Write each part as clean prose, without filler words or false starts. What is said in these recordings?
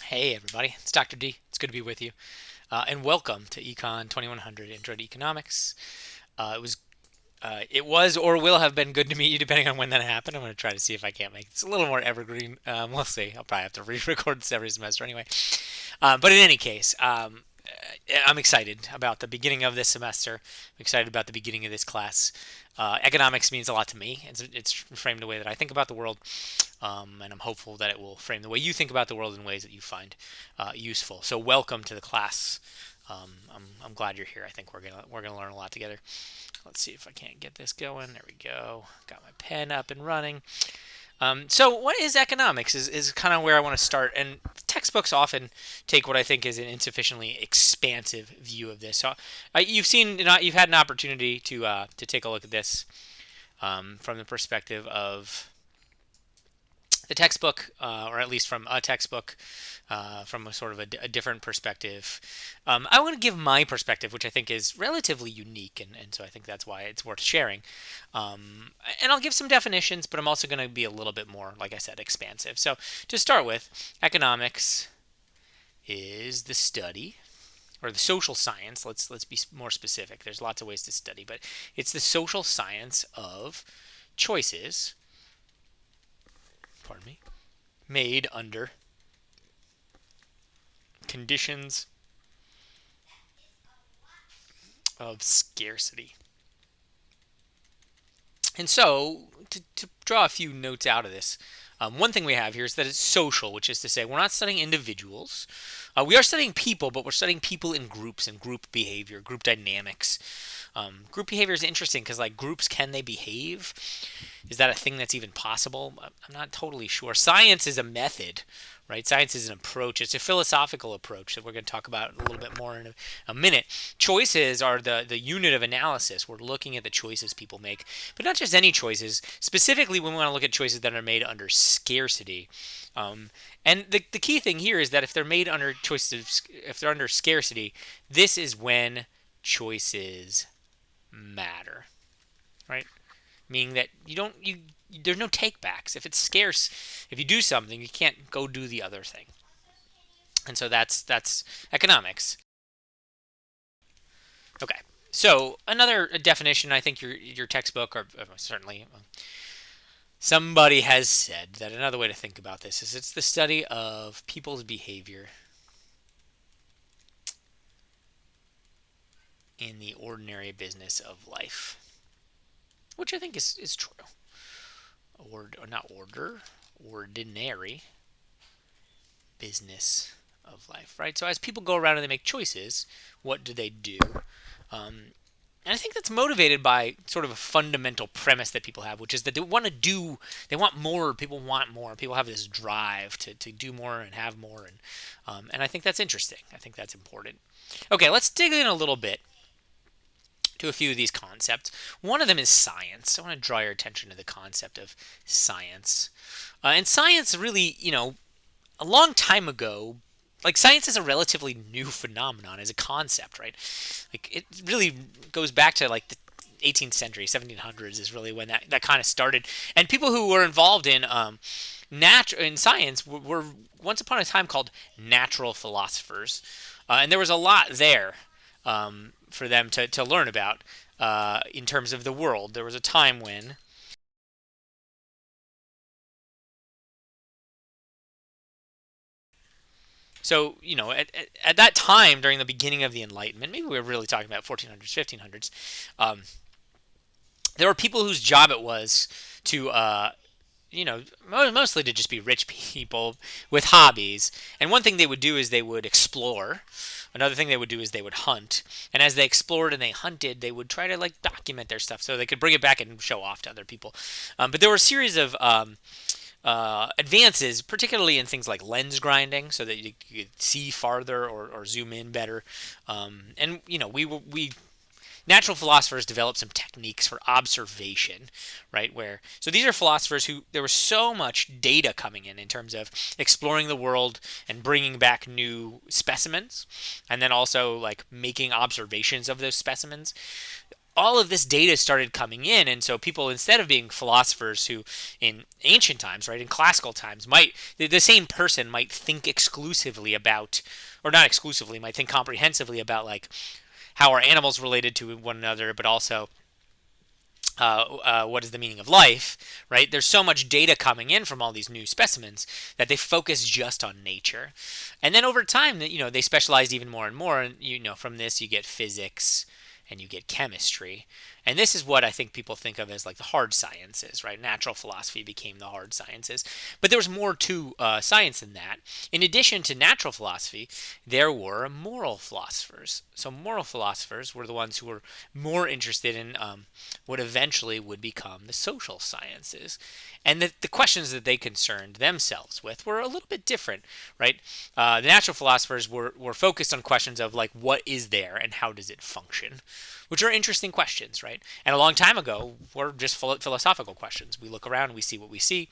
Hey everybody, it's Dr. D. It's good to be with you. And welcome to Econ 2100 Intro to Economics. It was or will have been good to meet you depending on when that happened. I'm going to try to see if I can't make it. It's a little more evergreen. We'll see. I'll probably have to re-record this every semester anyway. But in any case, I'm excited about the beginning of this semester. I'm excited about the beginning of this class. Economics means a lot to me. It's framed the way that I think about the world, and I'm hopeful that it will frame the way you think about the world in ways that you find useful. So welcome to the class. I'm glad you're here. I think we're gonna learn a lot together. Let's see if I can't get this going. There we go. Got my pen up and running. So what is economics is kind of where I want to start. And textbooks often take what I think is an insufficiently expansive view of this. So you've had an opportunity to take a look at this from the perspective of the textbook, or at least from a textbook, from a sort of a different perspective. I want to give my perspective, which I think is relatively unique, and so I think that's why it's worth sharing. And I'll give some definitions, but I'm also going to be a little bit more, like I said, expansive. So to start with, economics is the study, or the social science. Let's be more specific. There's lots of ways to study, but it's the social science of choices, pardon me, made under conditions of scarcity. And so, to draw a few notes out of this, one thing we have here is that it's social, which is to say we're not studying individuals. We are studying people, but we're studying people in groups and group behavior, group dynamics. Group behavior is interesting because, like, groups, can they behave? Is that a thing that's even possible? I'm not totally sure. Science is a method, right? Science is an approach. It's a philosophical approach that we're going to talk about a little bit more in a minute. Choices are the unit of analysis. We're looking at the choices people make, but not just any choices. Specifically, we want to look at choices that are made under scarcity. And the key thing here is that if they're made under choices, if they're under scarcity, this is when choices matter, right? Meaning that there's no takebacks. If it's scarce, if you do something, you can't go do the other thing. And so that's economics. Okay. So another definition, I think your textbook, or certainly somebody has said that another way to think about this is it's the study of people's behavior in the ordinary business of life, which I think is true. Or not ordinary business of life, right? So as people go around and they make choices, what do they do? And I think that's motivated by sort of a fundamental premise that people have, which is that they want more. People want more. People have this drive to do more and have more, and I think that's interesting. I think that's important. Okay, let's dig in a little bit to a few of these concepts. One of them is science. I want to draw your attention to the concept of science. And science really, a long time ago, like, science is a relatively new phenomenon as a concept, right? Like, it really goes back to, like, the 18th century, 1700s is really when that kind of started. And people who were involved in science were once upon a time called natural philosophers. And there was a lot there for them to learn about in terms of the world. There was a time when so, at that time during the beginning of the Enlightenment, maybe we were really talking about 1400s, 1500s, there were people whose job it was to mostly to just be rich people with hobbies. And one thing they would do is they would explore. Another thing they would do is they would hunt. And as they explored and they hunted, they would try to, like, document their stuff so they could bring it back and show off to other people. But there were a series of advances, particularly in things like lens grinding, so that you could see farther or zoom in better. And we natural philosophers developed some techniques for observation, right? So these are philosophers who, there was so much data coming in terms of exploring the world and bringing back new specimens, and then also, like, making observations of those specimens. all of this data started coming in, and so people, instead of being philosophers who in ancient times, right, in classical times, might, the same person might think exclusively about, or not exclusively, might think comprehensively about, like, how are animals related to one another, but also what is the meaning of life, right? There's so much data coming in from all these new specimens that they focus just on nature. And then over time, they specialized even more and more. And, from this, you get physics and you get chemistry. And this is what I think people think of as like the hard sciences, right? Natural philosophy became the hard sciences. But there was more to science than that. In addition to natural philosophy, there were moral philosophers. So moral philosophers were the ones who were more interested in what eventually would become the social sciences. And the questions that they concerned themselves with were a little bit different, right? The natural philosophers were focused on questions of, like, what is there and how does it function, which are interesting questions, right? And a long time ago, were just philosophical questions. We look around and we see what we see.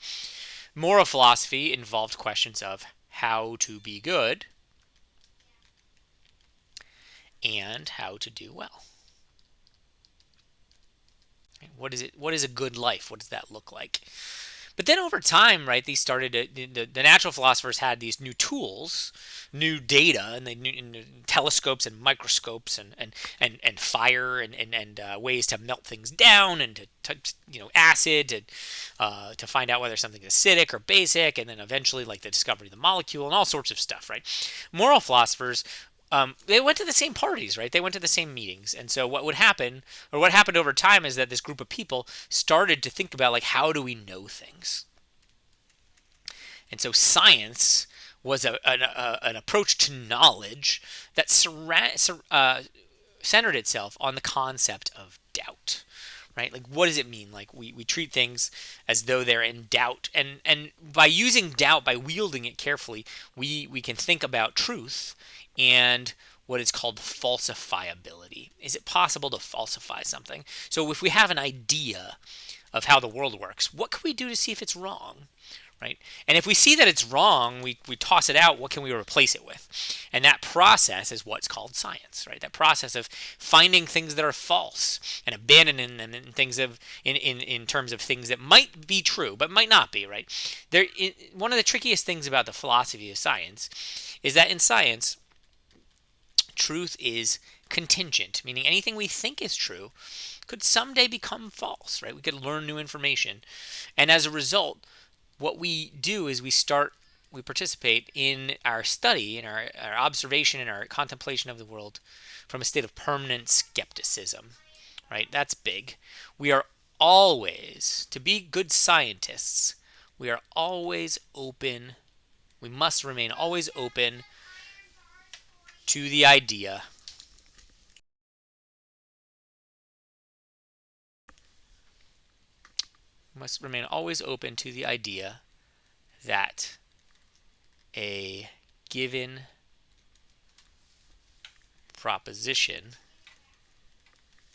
Moral philosophy involved questions of how to be good and how to do well. What is it? What is a good life? What does that look like? But then over time, right, these started the natural philosophers had these new tools, new data, and telescopes and microscopes and fire and ways to melt things down and to acid to find out whether something is acidic or basic, and then eventually, like, the discovery of the molecule and all sorts of stuff, right? Moral philosophers, they went to the same parties, right? They went to the same meetings. And so what would happen, or what happened over time, is that this group of people started to think about, like, how do we know things? And so science was an approach to knowledge that centered itself on the concept of doubt, right? Like, what does it mean? Like, we treat things as though they're in doubt. And by using doubt, by wielding it carefully, we can think about truth and what is called falsifiability. Is it possible to falsify something? So if we have an idea of how the world works, what can we do to see if it's wrong? Right? And if we see that it's wrong, we toss it out. What can we replace it with? And that process is what's called science, right? That process of finding things that are false and abandoning them in terms of things that might be true but might not be, right? One of the trickiest things about the philosophy of science is that in science, truth is contingent, meaning anything we think is true could someday become false, right? We could learn new information. And as a result, what we do is we participate in our study, in our observation, and our contemplation of the world from a state of permanent skepticism, right? That's big. We are always, to be good scientists, we are always open. We must remain always open to the idea must remain always open to the idea that a given proposition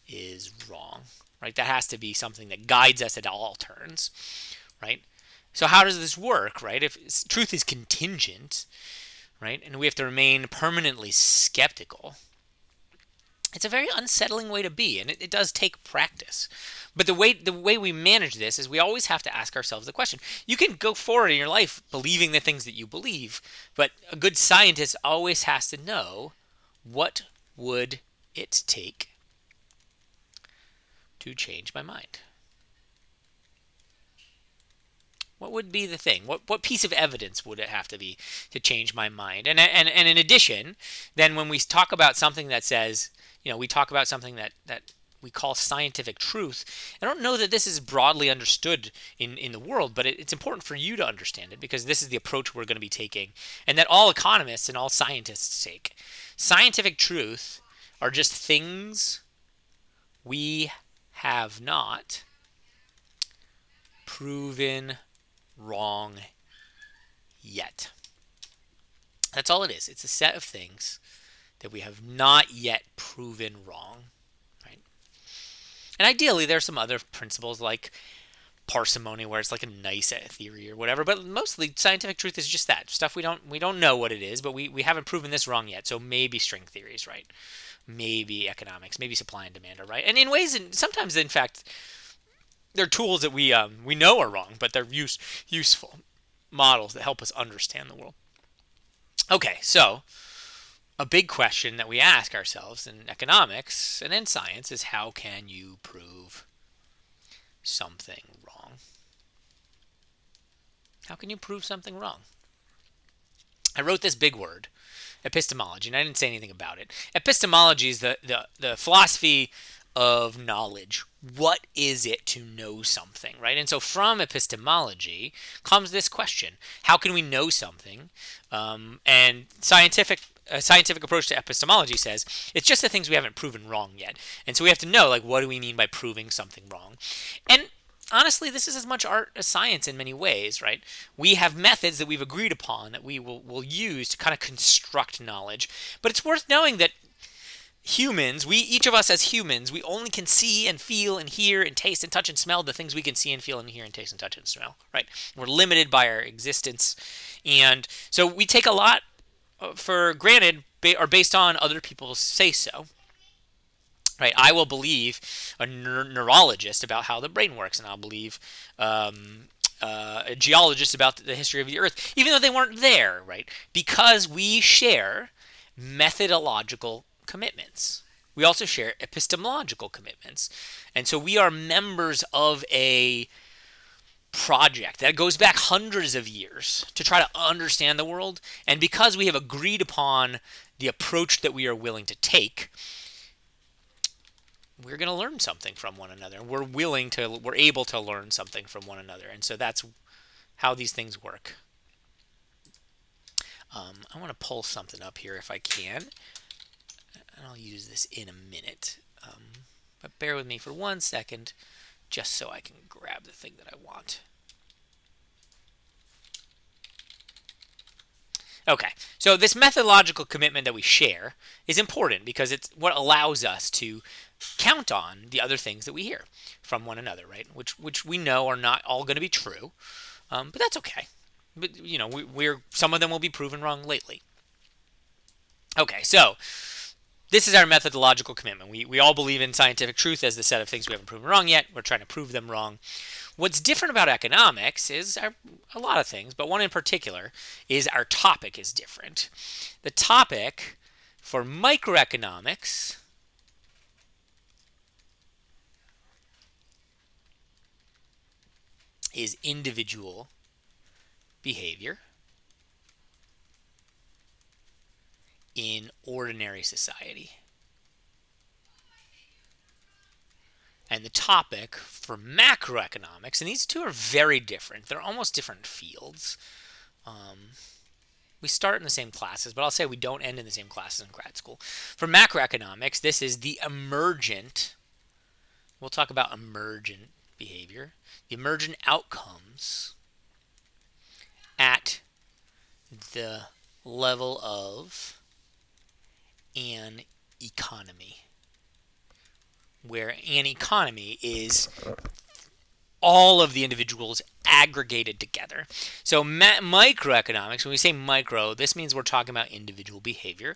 is wrong, right? That has to be something that guides us at all turns, right? So how does this work, right? If truth is contingent, right, and we have to remain permanently skeptical, it's a very unsettling way to be, and it does take practice. But the way we manage this is we always have to ask ourselves the question. You can go forward in your life believing the things that you believe, but a good scientist always has to know, what would it take to change my mind? What would be the thing? What piece of evidence would it have to be to change my mind? And in addition, then when we talk about something that says, we talk about something that we call scientific truth. I don't know that this is broadly understood in the world, but it's important for you to understand it, because this is the approach we're going to be taking, and that all economists and all scientists take. Scientific truth are just things we have not proven wrong yet. That's all it is. It's a set of things that we have not yet proven wrong, right? And ideally, there are some other principles like parsimony where it's like a nice theory or whatever. But mostly scientific truth is just that stuff we don't know what it is, but we haven't proven this wrong yet. So maybe string theory is right, maybe economics, maybe supply and demand are right, and in ways, and sometimes in fact they're tools that we know are wrong, but they're useful models that help us understand the world. Okay, so a big question that we ask ourselves in economics and in science is how can you prove something wrong? How can you prove something wrong? I wrote this big word, epistemology, and I didn't say anything about it. Epistemology is the philosophy of knowledge. What is it to know something, right? And so from epistemology comes this question: how can we know something? And a scientific approach to epistemology says it's just the things we haven't proven wrong yet. And so we have to know, like, what do we mean by proving something wrong? And honestly, this is as much art as science in many ways, right? We have methods that we've agreed upon that we will use to kind of construct knowledge. But it's worth knowing that humans, each of us as humans, we only can see and feel and hear and taste and touch and smell the things we can see and feel and hear and taste and touch and smell, right? We're limited by our existence. And so we take a lot for granted or based on other people's say so. Right, I will believe a neurologist about how the brain works, and I'll believe a geologist about the history of the Earth, even though they weren't there, right? Because we share methodological commitments. We also share epistemological commitments, and so we are members of a project that goes back hundreds of years to try to understand the world. And because we have agreed upon the approach that we are willing to take, we're going to learn something from one another. We're able to learn something from one another. And so that's how these things work. I want to pull something up here if I can. And I'll use this in a minute. But bear with me for 1 second, just so I can grab the thing that I want. Okay, so this methodological commitment that we share is important because it's what allows us to count on the other things that we hear from one another, right? Which we know are not all going to be true, but that's okay. But we're some of them will be proven wrong lately. Okay, so this is our methodological commitment. We all believe in scientific truth as the set of things we haven't proven wrong yet. We're trying to prove them wrong. What's different about economics is a lot of things, but one in particular is our topic is different. The topic for microeconomics is individual behavior in ordinary society. And the topic for macroeconomics, and these two are very different. They're almost different fields. We start in the same classes, but I'll say we don't end in the same classes in grad school. For macroeconomics, this is the emergent. We'll talk about emergent behavior. The emergent outcomes at the level of an economy, where an economy is all of the individuals aggregated together. So microeconomics, when we say micro, this means we're talking about individual behavior.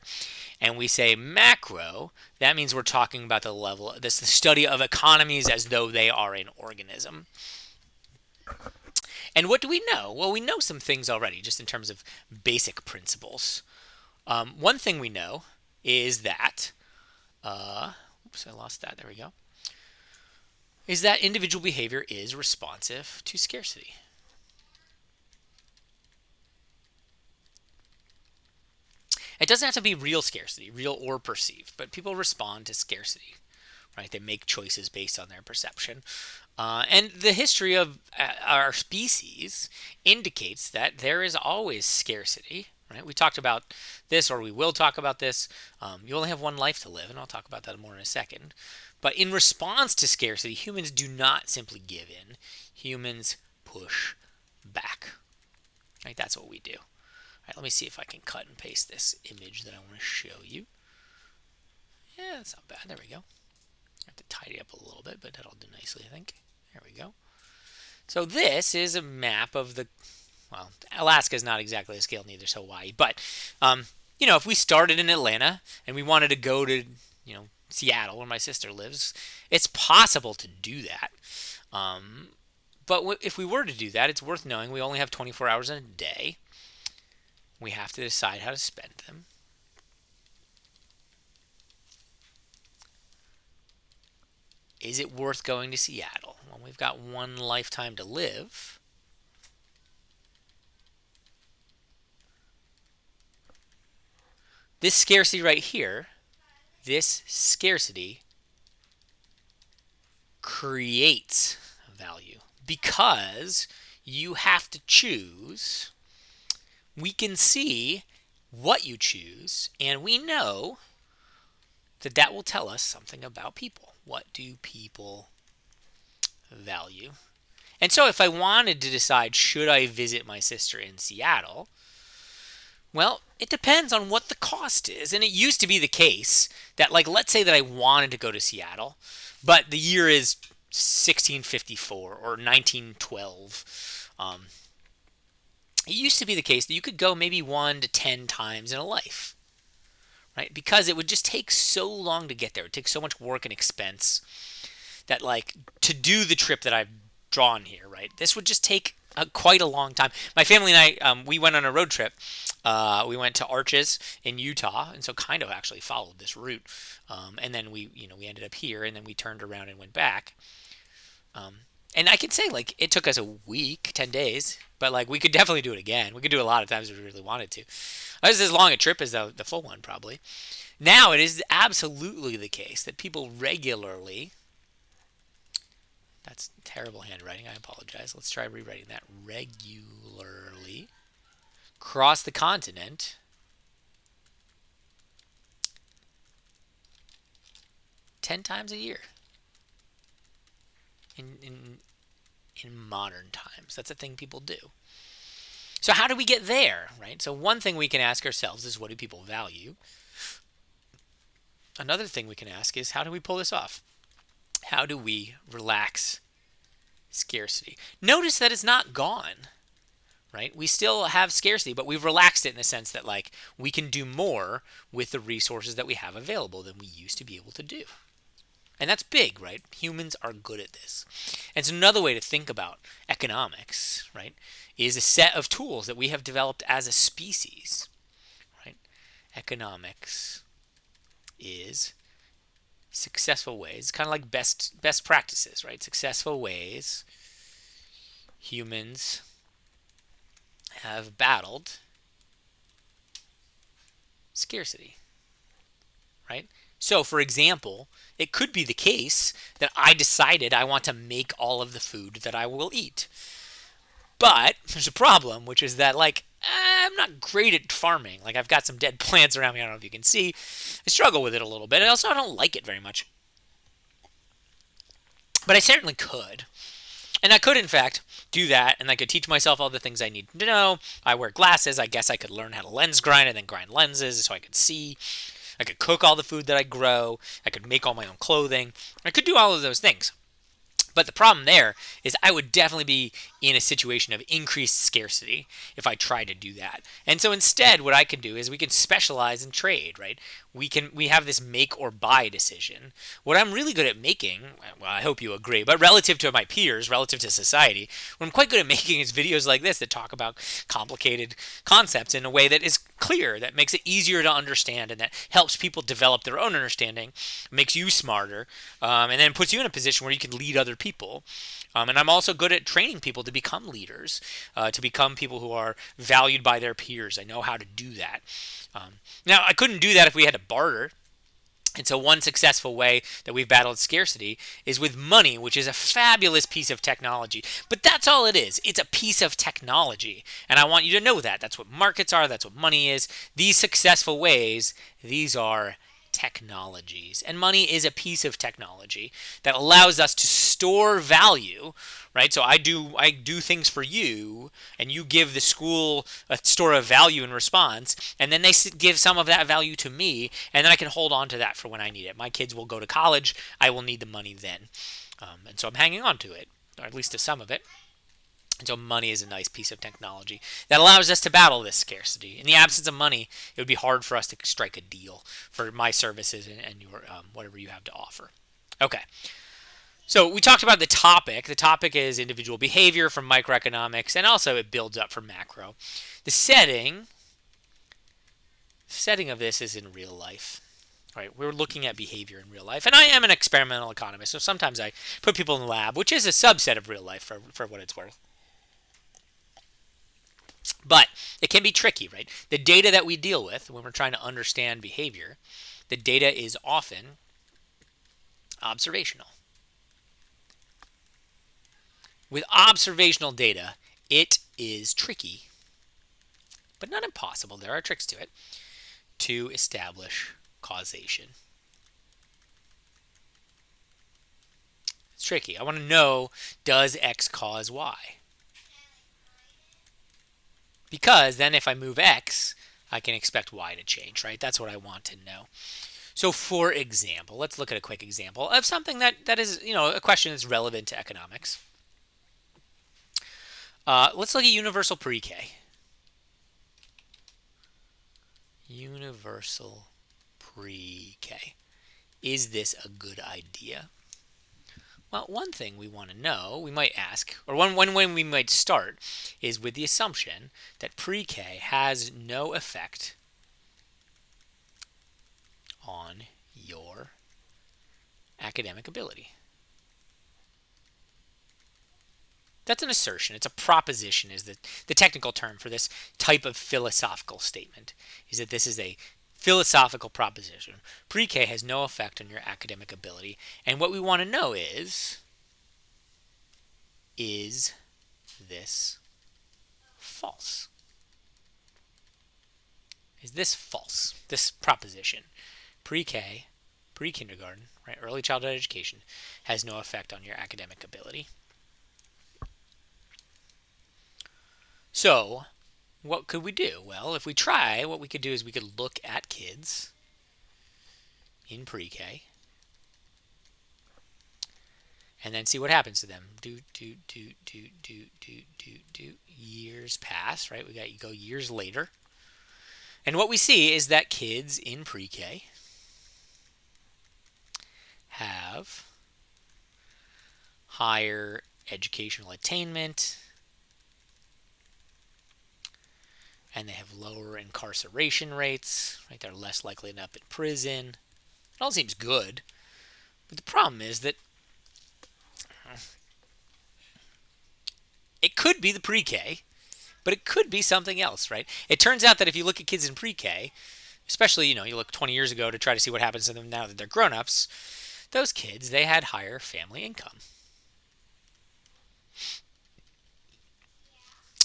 And we say macro, that means we're talking about the level, this the study of economies as though they are an organism. And what do we know? Well, we know some things already, just in terms of basic principles. One thing we know is that, oops, I lost that, there we go, is that individual behavior is responsive to scarcity. It doesn't have to be real scarcity, real or perceived, but people respond to scarcity, right? They make choices based on their perception. And the history of our species indicates that there is always scarcity, right? We talked about this, or we will talk about this. You only have one life to live, and I'll talk about that more in a second. But in response to scarcity, humans do not simply give in. Humans push back. Right? That's what we do. All right, let me see if I can cut and paste this image that I want to show you. Yeah, that's not bad. There we go. I have to tidy up a little bit, but that'll do nicely, I think. There we go. So this is a map of the, well, Alaska is not exactly a scale, neither is Hawaii, but if we started in Atlanta and we wanted to go to, Seattle, where my sister lives, it's possible to do that. But if we were to do that, it's worth knowing we only have 24 hours in a day. We have to decide how to spend them. Is it worth going to Seattle? Well, we've got one lifetime to live. This scarcity right here, this scarcity creates value because you have to choose. We can see what you choose, and we know that will tell us something about people. What do people value? And so if I wanted to decide, should I visit my sister in Seattle? Well, it depends on what the cost is. And it used to be the case that, let's say that I wanted to go to Seattle, but the year is 1654 or 1912. It used to be the case that you could go maybe 1 to 10 times in a life, right? Because it would just take so long to get there. It takes so much work and expense that, to do the trip that I've drawn here, right? This would just take quite a long time. My family and I, we went on a road trip. We went to Arches in Utah, and so kind of actually followed this route. And then we ended up here, and then we turned around and went back. And I can say, it took us a week, 10 days, but, we could definitely do it again. We could do it a lot of times if we really wanted to. It was as long a trip as the full one, probably. Now, it is absolutely the case that people regularly, that's terrible handwriting, I apologize. Let's try rewriting that. Regularly cross the continent ten times a year in modern times. That's a thing people do. So how do we get there, right? So one thing we can ask ourselves is, what do people value? Another thing we can ask is, how do we pull this off? How do we relax scarcity? Notice that it's not gone, right? We still have scarcity, but we've relaxed it in the sense that, we can do more with the resources that we have available than we used to be able to do. And that's big, right? Humans are good at this. And so another way to think about economics, right, is a set of tools that we have developed as a species, right? Economics is successful ways, kind of like best practices, right? Successful ways humans have battled scarcity, right? So, for example, it could be the case that I decided I want to make all of the food that I will eat. But there's a problem, which is that, I'm not great at farming. I've got some dead plants around me. I don't know if you can see. I struggle with it a little bit. I don't like it very much. But I certainly could. And I could, in fact, do that, and I could teach myself all the things I need to know. I wear glasses. I guess I could learn how to lens grind and then grind lenses so I could see. I could cook all the food that I grow. I could make all my own clothing. I could do all of those things. But the problem there is I would definitely be in a situation of increased scarcity if I tried to do that. And so instead, what I can do is we can specialize in trade, right? We have this make or buy decision. What I'm really good at making, well, I hope you agree, but relative to my peers, relative to society, what I'm quite good at making is videos like this that talk about complicated concepts in a way that is clear, that makes it easier to understand, and that helps people develop their own understanding, makes you smarter, and then puts you in a position where you can lead other people. And I'm also good at training people to become leaders, to become people who are valued by their peers. I know how to do that. Now, I couldn't do that if we had to barter. And so one successful way that we've battled scarcity is with money, which is a fabulous piece of technology. But that's all it is. It's a piece of technology. And I want you to know that. That's what markets are. That's what money is. These successful ways, these are technologies. And money is a piece of technology that allows us to store value, right? So I do things for you, and you give the school a store of value in response, and then they give some of that value to me, and then I can hold on to that for when I need it. My kids will go to college. I will need the money then. And so I'm hanging on to it, or at least to some of it. And so money is a nice piece of technology that allows us to battle this scarcity. In the absence of money, it would be hard for us to strike a deal for my services and your whatever you have to offer. Okay, so we talked about the topic. The topic is individual behavior from microeconomics, and also it builds up from macro. The setting of this is in real life. Right, we're looking at behavior in real life, and I am an experimental economist, so sometimes I put people in the lab, which is a subset of real life for what it's worth. But it can be tricky, right? The data that we deal with when we're trying to understand behavior, the data is often observational. With observational data, it is tricky, but not impossible, there are tricks to it, to establish causation. It's tricky. I want to know, does X cause Y? Because then if I move X, I can expect Y to change, right? That's what I want to know. So for example, let's look at a quick example of something that is, a question that's relevant to economics. Let's look at universal pre-K. Universal pre-K. Is this a good idea? Well, one thing we want to know, we might ask, or one way we might start, is with the assumption that pre-K has no effect on your academic ability. That's an assertion. It's a proposition is the technical term for this type of philosophical statement, is that this is a philosophical proposition. Pre-K has no effect on your academic ability. And what we want to know is this false? Is this false? This proposition, pre-K, pre-kindergarten, right, early childhood education, has no effect on your academic ability. So, what could we do? Well, if we try, what we could do is we could look at kids in pre-K and then see what happens to them. Years pass, right? You go years later. And what we see is that kids in pre-K have higher educational attainment, and they have lower incarceration rates, right? They're less likely to end up in prison. It all seems good, but the problem is that it could be the pre-K, but it could be something else, right? It turns out that if you look at kids in pre-K, especially, you look 20 years ago to try to see what happens to them now that they're grown-ups, those kids, they had higher family income.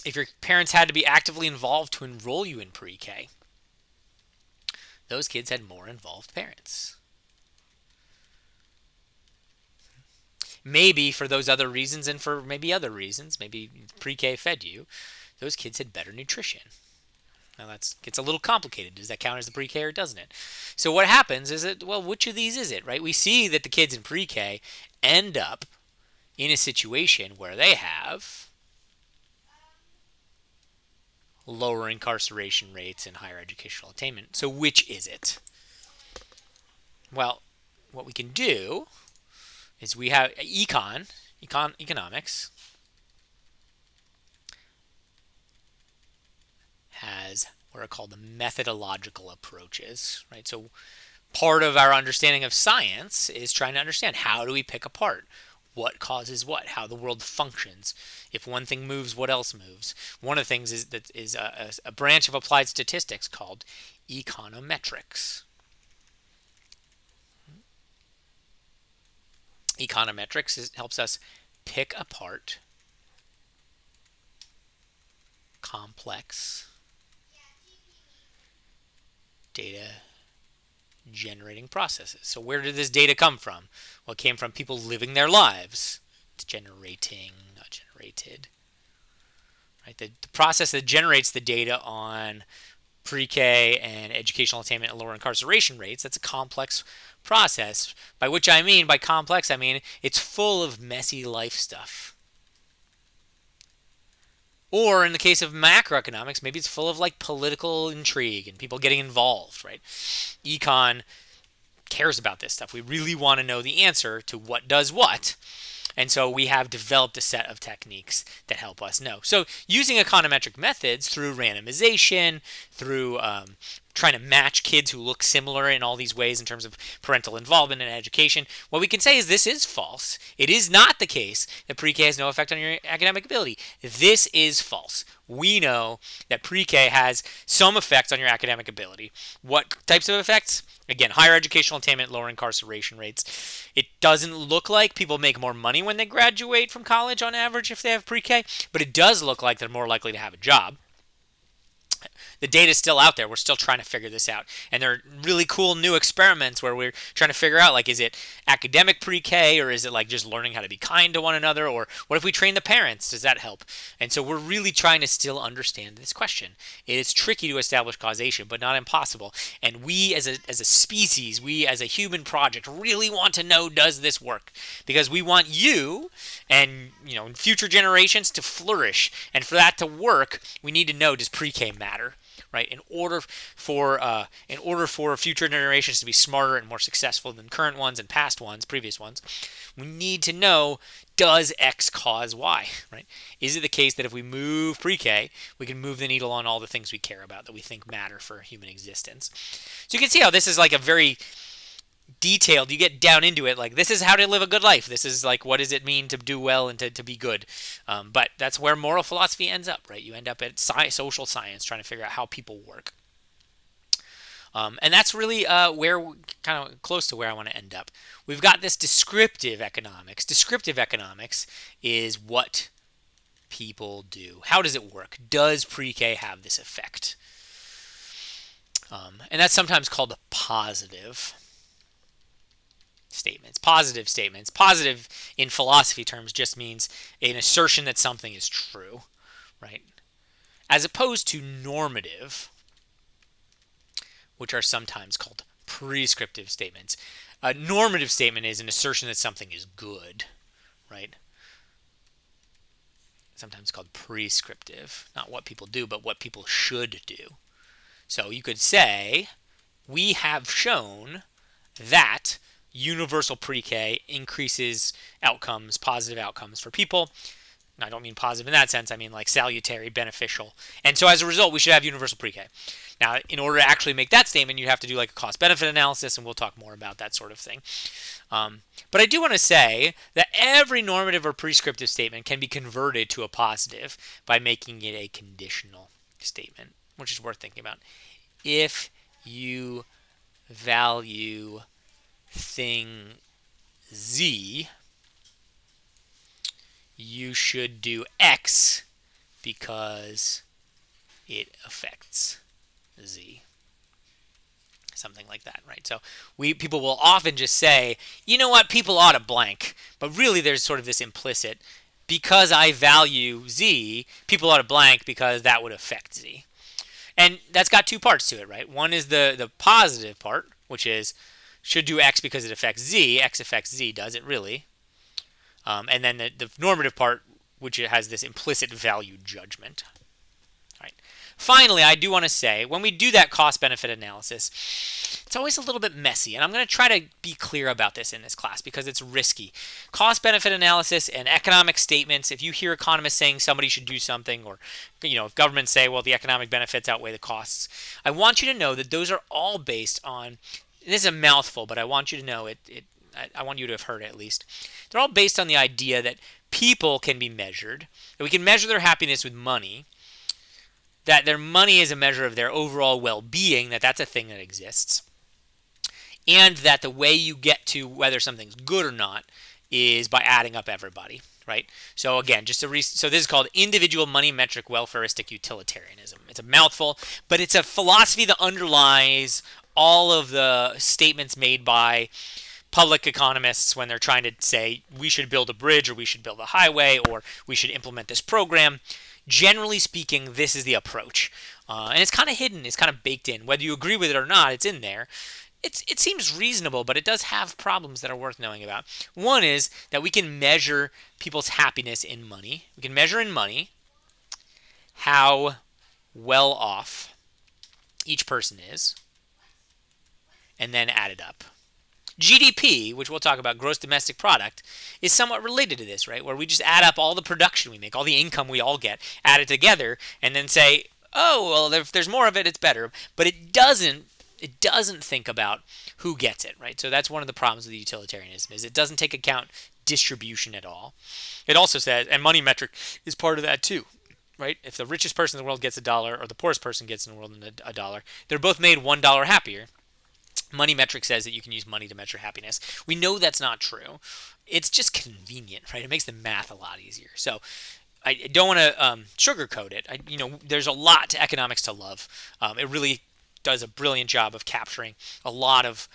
If your parents had to be actively involved to enroll you in pre-K, those kids had more involved parents. Maybe for those other reasons and for maybe other reasons, maybe pre-K fed you, those kids had better nutrition. Now that gets a little complicated. Does that count as the pre-K or doesn't it? So what happens is that, well, which of these is it, right? We see that the kids in pre-K end up in a situation where they have lower incarceration rates and higher educational attainment. So which is it? Well, what we can do is we have economics has what are called the methodological approaches, right? So part of our understanding of science is trying to understand, how do we pick apart what causes what, how the world functions. If one thing moves, what else moves? One of the things is a branch of applied statistics called econometrics. Econometrics helps us pick apart complex data generating processes. So where did this data come from? Well, it came from people living their lives. It's generating, not generated. Right? The process that generates the data on pre-K and educational attainment and lower incarceration rates, that's a complex process. By complex, I mean it's full of messy life stuff. Or in the case of macroeconomics, maybe it's full of like political intrigue and people getting involved, right? Econ cares about this stuff. We really want to know the answer to what does what. And so we have developed a set of techniques that help us know. So using econometric methods through randomization, through trying to match kids who look similar in all these ways in terms of parental involvement and education, what we can say is this is false. It is not the case that pre-K has no effect on your academic ability. This is false. We know that pre-K has some effects on your academic ability. What types of effects? Again, higher educational attainment, lower incarceration rates. It doesn't look like people make more money when they graduate from college on average if they have pre-K, but it does look like they're more likely to have a job. The data's still out there. We're still trying to figure this out. And there are really cool new experiments where we're trying to figure out, like, is it academic pre-K or is it like just learning how to be kind to one another? Or what if we train the parents? Does that help? And so we're really trying to still understand this question. It is tricky to establish causation, but not impossible. And we as a species, we as a human project really want to know, does this work? Because we want you and future generations to flourish. And for that to work, we need to know, does pre-K matter? Right, in order for future generations to be smarter and more successful than current ones and past ones, previous ones, we need to know, does X cause Y? Right? Is it the case that if we move pre-K, we can move the needle on all the things we care about that we think matter for human existence? So you can see how this is like a very detailed, you get down into it, like this is how to live a good life. This is like, what does it mean to do well and to be good? But that's where moral philosophy ends up, right? You end up at social science trying to figure out how people work. And that's really where kind of close to where I want to end up. We've got this descriptive economics. Descriptive economics is what people do. How does it work? Does pre-K have this effect? And that's sometimes called a positive statements. Positive statements. Positive in philosophy terms just means an assertion that something is true, right? As opposed to normative, which are sometimes called prescriptive statements. A normative statement is an assertion that something is good, right? Sometimes called prescriptive. Not what people do, but what people should do. So you could say, we have shown that universal pre-K increases outcomes, positive outcomes for people. And I don't mean positive in that sense. I mean like salutary, beneficial. And so as a result, we should have universal pre-K. Now, in order to actually make that statement, you have to do like a cost-benefit analysis, and we'll talk more about that sort of thing. But I do want to say that every normative or prescriptive statement can be converted to a positive by making it a conditional statement, which is worth thinking about. If you value thing Z, you should do X because it affects Z. Something like that, right? So people will often just say, you know what, people ought to blank. But really there's sort of this implicit, because I value Z, people ought to blank because that would affect Z. And that's got two parts to it, right? One is the positive part, which is should do X because it affects Z. X affects Z, does it really? And then the normative part, which has this implicit value judgment. All right. Finally, I do want to say, when we do that cost-benefit analysis, it's always a little bit messy, and I'm going to try to be clear about this in this class because it's risky. Cost-benefit analysis and economic statements, if you hear economists saying somebody should do something, or if governments say, well, the economic benefits outweigh the costs, I want you to know that those are all based on, this is a mouthful, but I want you to know I want you to have heard it at least. They're all based on the idea that people can be measured, that we can measure their happiness with money, that their money is a measure of their overall well-being, that's a thing that exists, and that the way you get to whether something's good or not is by adding up everybody, right? So again, so this is called individual money metric welfaristic utilitarianism. It's a mouthful, but it's a philosophy that underlies all of the statements made by public economists when they're trying to say we should build a bridge or we should build a highway or we should implement this program. Generally speaking, this is the approach. And it's kind of hidden. It's kind of baked in. Whether you agree with it or not, it's in there. It seems reasonable, but it does have problems that are worth knowing about. One is that we can measure people's happiness in money. We can measure in money. how well off each person is, and then add it up. GDP, which we'll talk about, gross domestic product, is somewhat related to this, right? Where we just add up all the production we make, all the income we all get, add it together, and then say, oh, well, if there's more of it, it's better. But it doesn't think about who gets it, right? So that's one of the problems with utilitarianism, is it doesn't take account distribution at all. It also says, and money metric is part of that too, right? If the richest person in the world gets $1 or the poorest person gets in the world $1, they're both made $1 happier. Money metric says that you can use money to measure happiness. We know that's not true. It's just convenient, right? It makes the math a lot easier. So I don't want to sugarcoat it. There's a lot to economics to love. It really does a brilliant job of capturing a lot of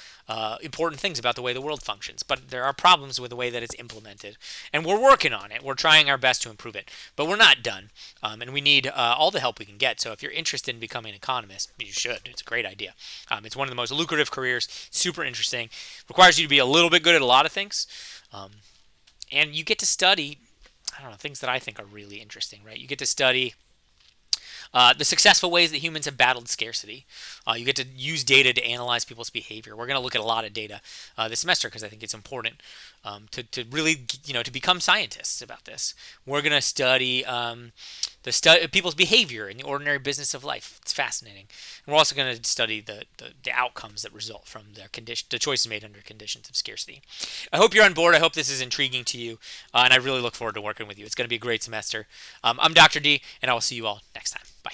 important things about the way the world functions. But there are problems with the way that it's implemented. And we're working on it. We're trying our best to improve it. But we're not done. And we need all the help we can get. So if you're interested in becoming an economist, you should. It's a great idea. It's one of the most lucrative careers. Super interesting. Requires you to be a little bit good at a lot of things. And you get to study, I don't know, things that I think are really interesting, right? You get to study the successful ways that humans have battled scarcity. You get to use data to analyze people's behavior. We're going to look at a lot of data this semester because I think it's important to really, to become scientists about this. We're going to study people's behavior in the ordinary business of life. It's fascinating. And we're also going to study the outcomes that result from the choices made under conditions of scarcity. I hope you're on board. I hope this is intriguing to you, and I really look forward to working with you. It's going to be a great semester. I'm Dr. D, and I will see you all next time. Bye.